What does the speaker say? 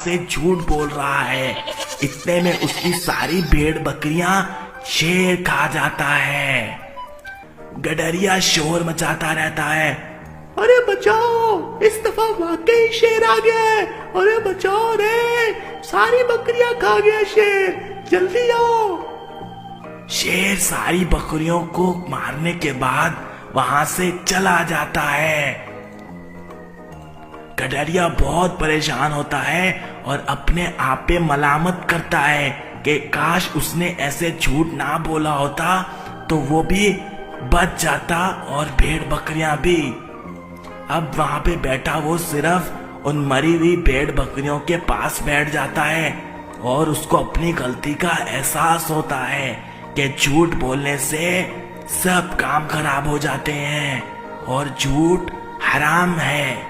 से झूठ बोल रहा है। इतने में उसकी सारी भेड़ बकरियां शेर खा जाता है। गडरिया शोर मचाता रहता है, अरे बचाओ, इस दफा वाकई शेर आ गया है। अरे बचाओ रे, सारी बकरियां खा गया शेर, जल्दी आओ। शेर सारी बकरियों को मारने के बाद वहां से चला जाता है। गडरिया बहुत परेशान होता है और अपने आप पे मलामत करता है कि काश उसने ऐसे झूठ ना बोला होता तो वो भी बच जाता और भेड़ बकरियां भी। अब वहां पे बैठा वो सिर्फ उन मरी हुई भेड़ बकरियों के पास बैठ जाता है और उसको अपनी गलती का एहसास होता है कि झूठ बोलने से सब काम खराब हो जाते हैं और झूठ हराम है।